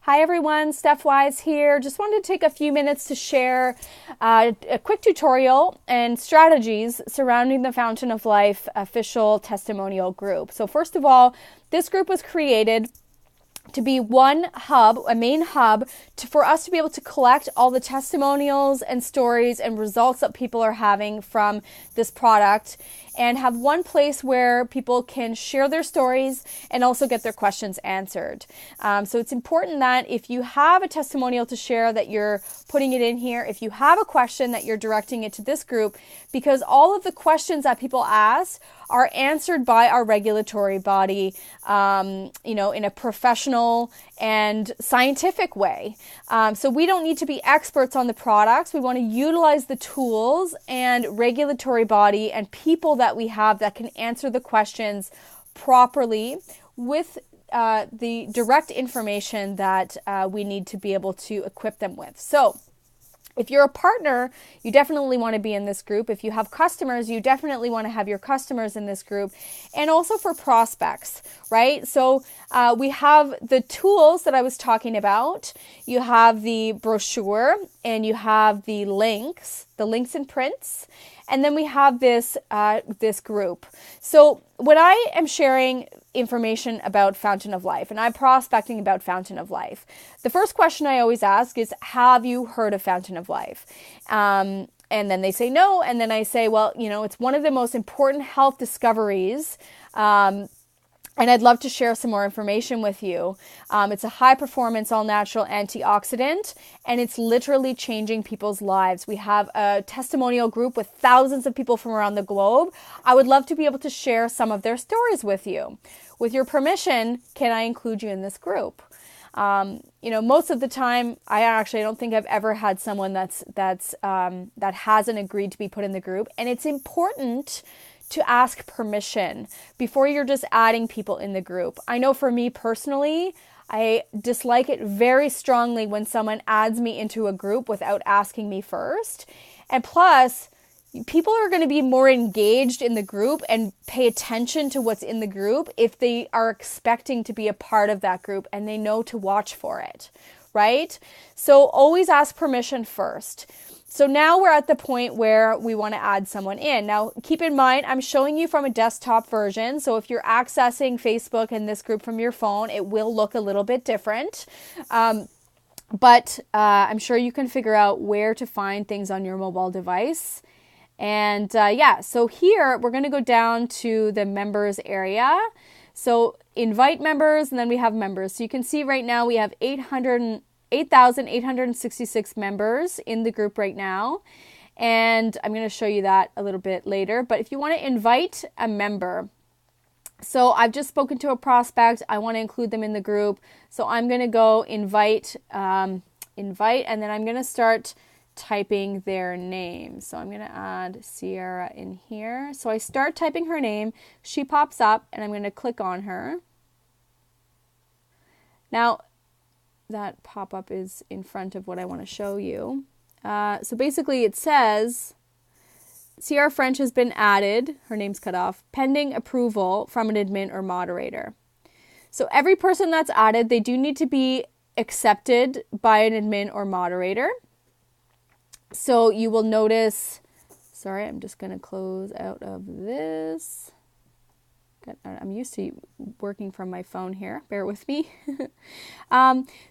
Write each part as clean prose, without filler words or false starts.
Hi everyone, Steph Wise here. Just wanted to take a few minutes to share a quick tutorial and strategies surrounding the Fountain of Life official testimonial group. So first of all, this group was created to be one hub, a main hub, for us to be able to collect all the testimonials and stories and results that people are having from this product, and have one place where people can share their stories and also get their questions answered. So it's important that if you have a testimonial to share, that you're putting it in here. If you have a question, that you're directing it to this group, because all of the questions that people ask are answered by our regulatory body, in a professional and scientific way. So we don't need to be experts on the products. We want to utilize the tools and regulatory body and people that we have that can answer the questions properly with the direct information that we need to be able to equip them with. So if you're a partner, you definitely want to be in this group. If you have customers, you definitely want to have your customers in this group. And also for prospects, right? So we have the tools that I was talking about. You have the brochure and you have the links and prints. And then we have this group. So when I am sharing information about Fountain of Life and I'm prospecting about Fountain of Life, the first question I always ask is, have you heard of Fountain of Life? And then they say no. And then I say, well, it's one of the most important health discoveries. And I'd love to share some more information with you. It's a high-performance, all-natural antioxidant, and it's literally changing people's lives. We have a testimonial group with thousands of people from around the globe. I would love to be able to share some of their stories with you. With your permission, can I include you in this group? Most of the time, I don't think I've ever had someone that hasn't agreed to be put in the group, and it's important to ask permission before you're just adding people in the group. I know for me personally, I dislike it very strongly when someone adds me into a group without asking me first. And plus, people are going to be more engaged in the group and pay attention to what's in the group if they are expecting to be a part of that group and they know to watch for it, right? So always ask permission first. So now we're at the point where we want to add someone in. Now, keep in mind, I'm showing you from a desktop version. So if you're accessing Facebook and this group from your phone, it will look a little bit different. But I'm sure you can figure out where to find things on your mobile device. And so here we're going to go down to the members area. So invite members, and then we have members. So you can see right now we have 8,866 members in the group right now. And I'm going to show you that a little bit later. But if you want to invite a member, so I've just spoken to a prospect, I want to include them in the group. So I'm going to go invite, and then I'm going to start typing their name. So I'm going to add Sierra in here. So I start typing her name. She pops up and I'm going to click on her. Now, that pop-up is in front of what I want to show you. So basically it says, Sierra French has been added, her name's cut off, pending approval from an admin or moderator. So every person that's added, they do need to be accepted by an admin or moderator. So you will notice, sorry, I'm just going to close out of this. I'm used to working from my phone here. Bear with me.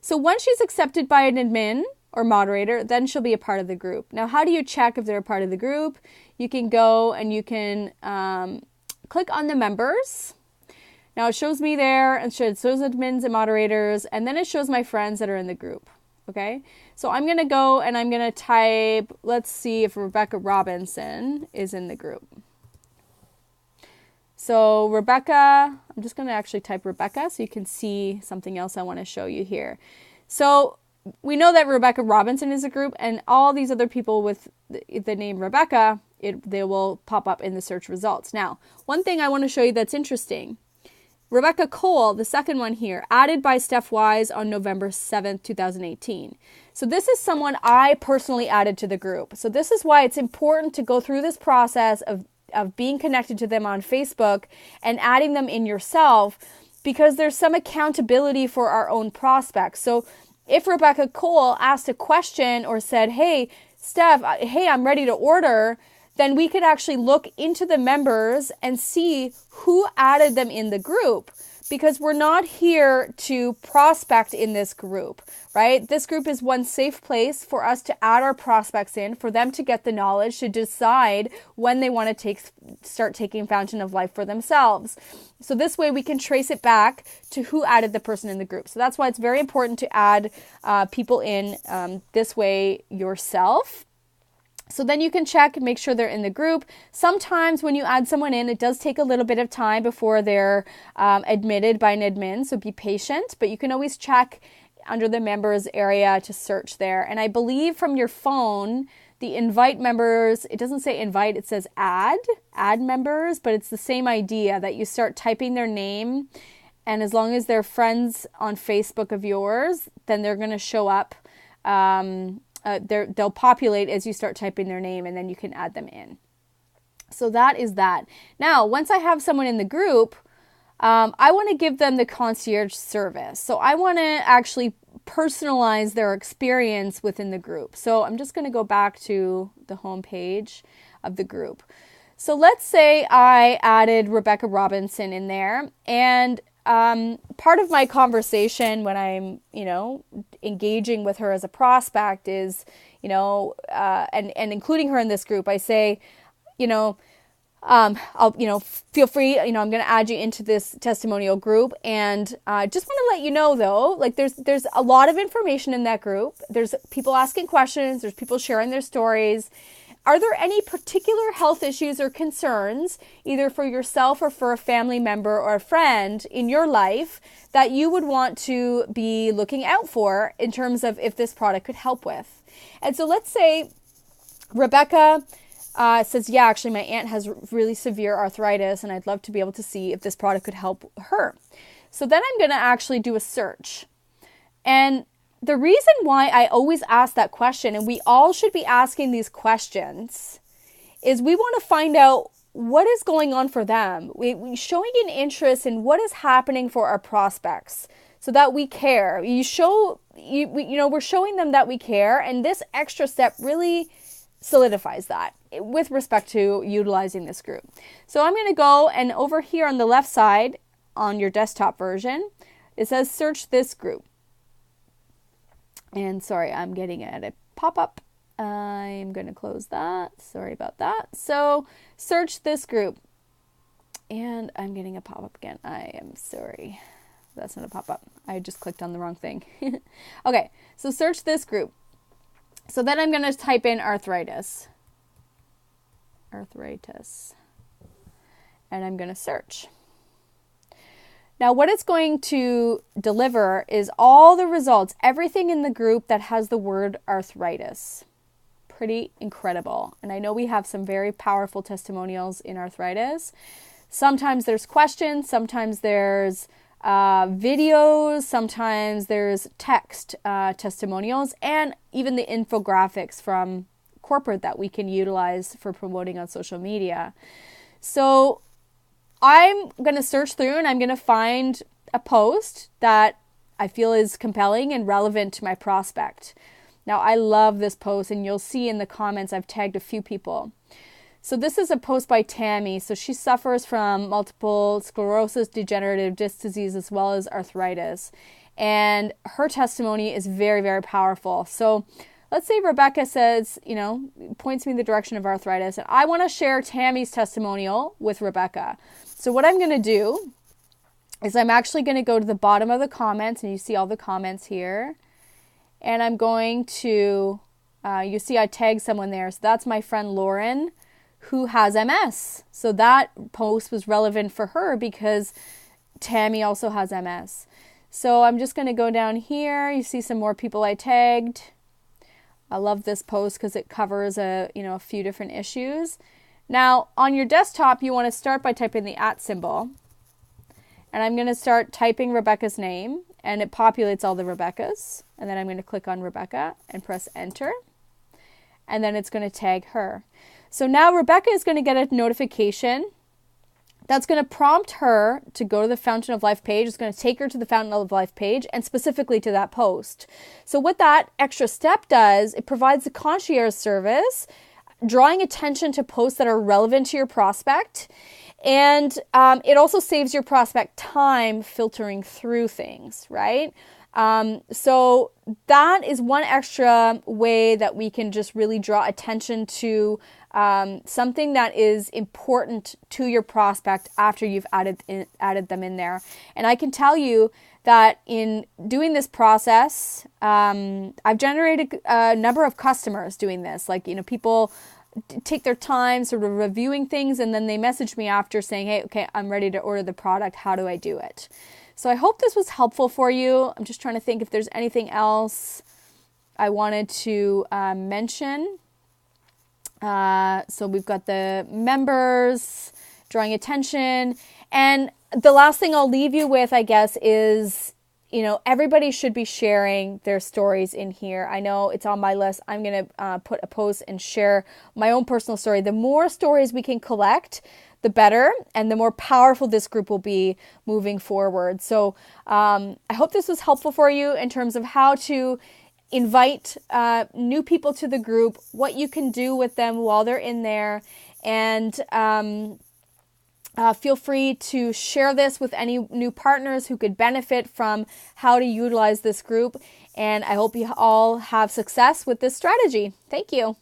So once she's accepted by an admin or moderator, then she'll be a part of the group. Now, how do you check if they're a part of the group? You can go and you can click on the members. Now, it shows me there, and it shows admins and moderators, and then it shows my friends that are in the group. Okay, so I'm going to go and I'm going to type, let's see if Rebecca Robinson is in the group. So Rebecca, I'm just going to actually type Rebecca so you can see something else I want to show you here. So we know that Rebecca Robinson is a group, and all these other people with the name Rebecca, they will pop up in the search results. Now, one thing I want to show you that's interesting. Rebecca Cole, the second one here, added by Steph Wise on November 7th, 2018. So this is someone I personally added to the group. So this is why it's important to go through this process of being connected to them on Facebook and adding them in yourself, because there's some accountability for our own prospects. So if Rebecca Cole asked a question or said, hey, Steph, hey, I'm ready to order, then we could actually look into the members and see who added them in the group, because we're not here to prospect in this group, right? This group is one safe place for us to add our prospects in, for them to get the knowledge to decide when they want to start taking Fountain of Life for themselves. So this way we can trace it back to who added the person in the group. So that's why it's very important to add people in this way yourself. So then you can check and make sure they're in the group. Sometimes when you add someone in, it does take a little bit of time before they're admitted by an admin. So be patient, but you can always check under the members area to search there. And I believe from your phone, the invite members, it doesn't say invite, it says add members, but it's the same idea that you start typing their name. And as long as they're friends on Facebook of yours, then they're going to show up. They'll populate as you start typing their name, and then you can add them in. So that is that. Now, once I have someone in the group, I want to give them the concierge service. So I want to actually personalize their experience within the group. So I'm just going to go back to the home page of the group. So let's say I added Rebecca Robinson in there, and part of my conversation when I'm, engaging with her as a prospect is, and including her in this group, I say, I'll, feel free, I'm going to add you into this testimonial group. And just want to let you know though, like there's a lot of information in that group. There's people asking questions. There's people sharing their stories. Are there any particular health issues or concerns, either for yourself or for a family member or a friend in your life, that you would want to be looking out for in terms of if this product could help with? And so let's say Rebecca says, yeah, actually my aunt has really severe arthritis and I'd love to be able to see if this product could help her. So then I'm going to actually do a search. And the reason why I always ask that question, and we all should be asking these questions, is we want to find out what is going on for them. We showing an interest in what is happening for our prospects so that we care. We're showing them that we care, and this extra step really solidifies that with respect to utilizing this group. So I'm going to go, and over here on the left side on your desktop version, it says search this group. And sorry, I'm getting at a pop-up. I'm going to close that. Sorry about that. So search this group. And I'm getting a pop-up again. I am sorry. That's not a pop-up. I just clicked on the wrong thing. Okay, so search this group. So then I'm going to type in arthritis. And I'm going to search. Now, what it's going to deliver is all the results, everything in the group that has the word arthritis. Pretty incredible. And I know we have some very powerful testimonials in arthritis. Sometimes there's questions, sometimes there's videos, sometimes there's text testimonials, and even the infographics from corporate that we can utilize for promoting on social media. So I'm going to search through and I'm going to find a post that I feel is compelling and relevant to my prospect. Now, I love this post, and you'll see in the comments I've tagged a few people. So this is a post by Tammy. So she suffers from multiple sclerosis, degenerative disc disease, as well as arthritis. And her testimony is very, very powerful. So let's say Rebecca says, points me in the direction of arthritis, and I want to share Tammy's testimonial with Rebecca. So what I'm going to do is I'm actually going to go to the bottom of the comments, and you see all the comments here. And I'm going to, you see I tagged someone there. So that's my friend Lauren, who has MS. So that post was relevant for her because Tammy also has MS. So I'm just going to go down here. You see some more people I tagged. I love this post because it covers a few different issues. Now, on your desktop, you want to start by typing the @ symbol. And I'm going to start typing Rebecca's name, and it populates all the Rebeccas. And then I'm going to click on Rebecca and press enter. And then it's going to tag her. So now Rebecca is going to get a notification That's going to prompt her to go to the Fountain of Life page. It's going to take her to the Fountain of Life page and specifically to that post. So what that extra step does, it provides a concierge service, drawing attention to posts that are relevant to your prospect. And it also saves your prospect time filtering through things, right? So that is one extra way that we can just really draw attention to something that is important to your prospect after you've added them in there. And I can tell you that in doing this process, I've generated a number of customers doing this. Like, people take their time sort of reviewing things, and then they message me after saying, hey, okay, I'm ready to order the product. How do I do it? So I hope this was helpful for you. I'm just trying to think if there's anything else I wanted to mention. So we've got the members, drawing attention. And the last thing I'll leave you with, I guess, is, everybody should be sharing their stories in here. I know it's on my list. I'm going to put a post and share my own personal story. The more stories we can collect, the better, and the more powerful this group will be moving forward. So I hope this was helpful for you in terms of how to invite new people to the group, what you can do with them while they're in there, and feel free to share this with any new partners who could benefit from how to utilize this group. And I hope you all have success with this strategy. Thank you.